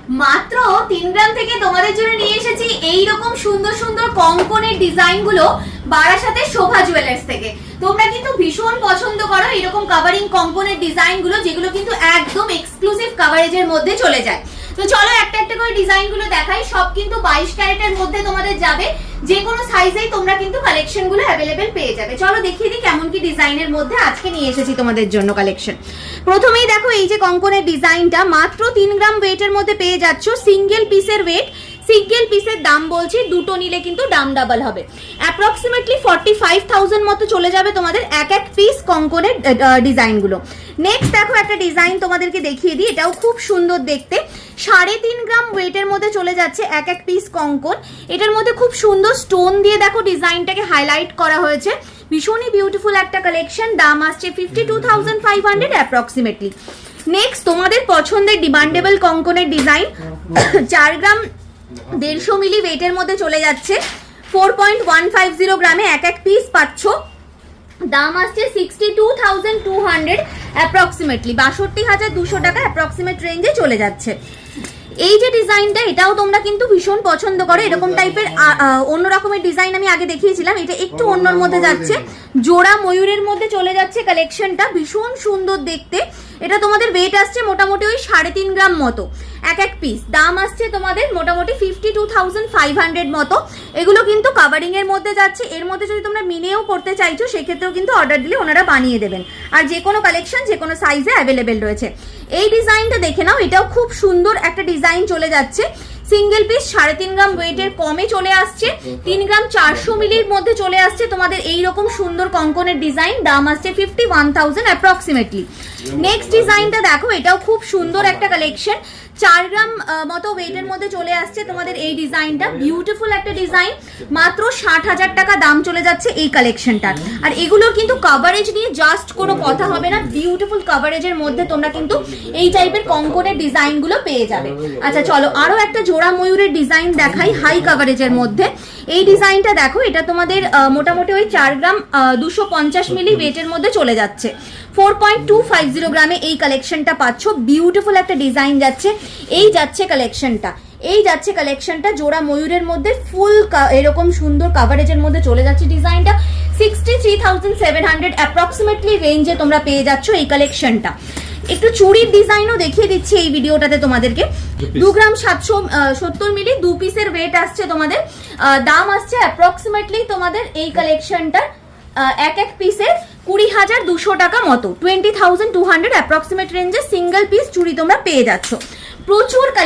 মাত্র 3 গ্রাম থেকে তোমাদের জন্য নিয়ে এসেছি এইরকম সুন্দর সুন্দর কঙ্কনের ডিজাইন গুলো বারাসাতে শোভা জুয়েলার্স থেকে। তোমরা কিন্তু ভীষণ পছন্দ করো এরকম কাভারিং কঙ্কনের ডিজাইন গুলো, যেগুলো কিন্তু একদম এক্সক্লুসিভ কাভারেজের মধ্যে চলে যায়। তো চলো একটা একটা করে ডিজাইন গুলো দেখাই। সব কিন্তু 22 ক্যারেটের মধ্যে তোমাদের যাবে, যে কোনো সাইজেই তোমরা কিন্তু কালেকশন গুলো অ্যাভেলেবেল পেয়ে যাবে। চলো দেখিয়ে দিই কেমন কি ডিজাইনের মধ্যে আজকে নিয়ে এসেছি তোমাদের জন্য কালেকশন। প্রথমেই দেখো এই যে কঙ্কনের ডিজাইনটা মাত্র 3 গ্রাম ওয়েটের মধ্যে পেয়ে যাচ্ছ। সিঙ্গেল পিসের ওয়েট, সিঙ্গেল পিসের দাম বলছি, দুটো নিলে কিন্তু দাম ডাবল হবে। অ্যাপ্রক্সিমেটলি 45,000 মতো চলে যাবে তোমাদের এক এক পিস কঙ্কনের ডিজাইনগুলো। নেক্সট দেখো একটা ডিজাইন তোমাদেরকে দেখিয়ে দিই, এটাও খুব সুন্দর দেখতে। 3.5 গ্রাম ওয়েটের মধ্যে চলে যাচ্ছে এক এক পিস কঙ্কন। এটার মধ্যে খুব সুন্দর স্টোন দিয়ে দেখো ডিজাইনটাকে হাইলাইট করা হয়েছে। ভীষণই বিউটিফুল একটা কালেকশন। দাম আসছে 52,500 অ্যাপ্রক্সিমেটলি। নেক্সট তোমাদের পছন্দের ডিমান্ডেবল কঙ্কনের ডিজাইন 4 গ্রাম 150 মিলি ওয়েটের মধ্যে চলে যাচ্ছে। 4.150 গ্রামে এক এক পিস পাচ্ছ। দাম আসছে 62,200 অ্যাপ্রক্সিমেটলি, 62,200 টাকা অ্যাপ্রক্সিমেট রেঞ্জে চলে যাচ্ছে। এই যে ডিজাইনটা, এটাও তোমরা কিন্তু ভীষণ পছন্দ করো। এরকম টাইপের অন্য রকমের ডিজাইন আমি আগে দেখিয়েছিলাম, এটা একটু অন্যর মধ্যে যাচ্ছে। জোড়া ময়ূরের মধ্যে চলে যাচ্ছে কালেকশনটা, ভীষণ সুন্দর দেখতে। এটা তোমাদের ওয়েট আসছে মোটামুটি ওই 3.5 গ্রাম মতো এক এক পিস। দাম আসছে তোমাদের মোটামুটি 52,500 মতো। এগুলো কিন্তু কাভারিং এর মধ্যে যাচ্ছে। এর মধ্যে যদি তোমরা মিনেও করতে চাইছো সেক্ষেত্রেও কিন্তু অর্ডার দিলে ওনারা বানিয়ে দেবেন। আর যে কোনো কালেকশন যে কোনো সাইজে অ্যাভেলেবেল রয়েছে। এই ডিজাইনটা দেখে নাও, এটাও খুব সুন্দর একটা ডিজাইন চলে যাচ্ছে। সিঙ্গেল পিস 3.5 গ্রাম ওয়েটের কমে চলে আসছে। 3 গ্রাম 400 মিলির মধ্যে চলে আসছে তোমাদের এইরকম সুন্দর কঙ্কনের ডিজাইন। দাম আসছে 51,000 অ্যাপ্রক্সিমেটলি। নেক্সট ডিজাইনটা দেখো, এটাও খুব সুন্দর একটা কালেকশন। 4 গ্রাম মতো ওয়েটের মধ্যে চলে আসছে তোমাদের এই ডিজাইনটা। বিউটিফুল একটা ডিজাইন। মাত্র 60,000 টাকা দাম চলে যাচ্ছে এই কালেকশনটার। আর এগুলোর কিন্তু কাভারেজ নিয়ে জাস্ট কোনো কথা হবে না। বিউটিফুল কাভারেজের মধ্যে তোমরা কিন্তু এই টাইপের কঙ্কনের ডিজাইনগুলো পেয়ে যাবে। আচ্ছা চলো আরো একটা জোড়া ময়ূরের ডিজাইন দেখাই হাই কাভারেজের মধ্যে। এই ডিজাইনটা দেখো, এটা তোমাদের মোটামুটি ওই 4 গ্রাম 250 মিলি ওয়েটের মধ্যে চলে যাচ্ছে। 4.250 গ্রামে এই কালেকশনটা পাচ্ছ। বিউটিফুল একটা ডিজাইন যাচ্ছে। এই যাচ্ছে কালেকশনটা জোড়া ময়ূরের মধ্যে ফুল এরকম সুন্দর কাভারেজের মধ্যে চলে যাচ্ছে ডিজাইনটা। 63,700 অ্যাপ্রক্সিমেটলি রেঞ্জে তোমরা পেয়ে যাচ্ছ এই কালেকশনটা। একটু চুড়ির ডিজাইনও দেখিয়ে দিচ্ছি এই ভিডিওটাতে তোমাদেরকে। 2 গ্রাম 770 মিলি 2 পিসের ওয়েট আসছে তোমাদের। দাম আসছে অ্যাপ্রক্সিমেটলি তোমাদের এই কালেকশনটার এক এক পিসের 20,200 টাকা মতো। 20,200 অ্যাপ্রক্সিমেট রেঞ্জে সিঙ্গেল পিস চুড়ি তোমরা পেয়ে যাচ্ছ। প্রচুর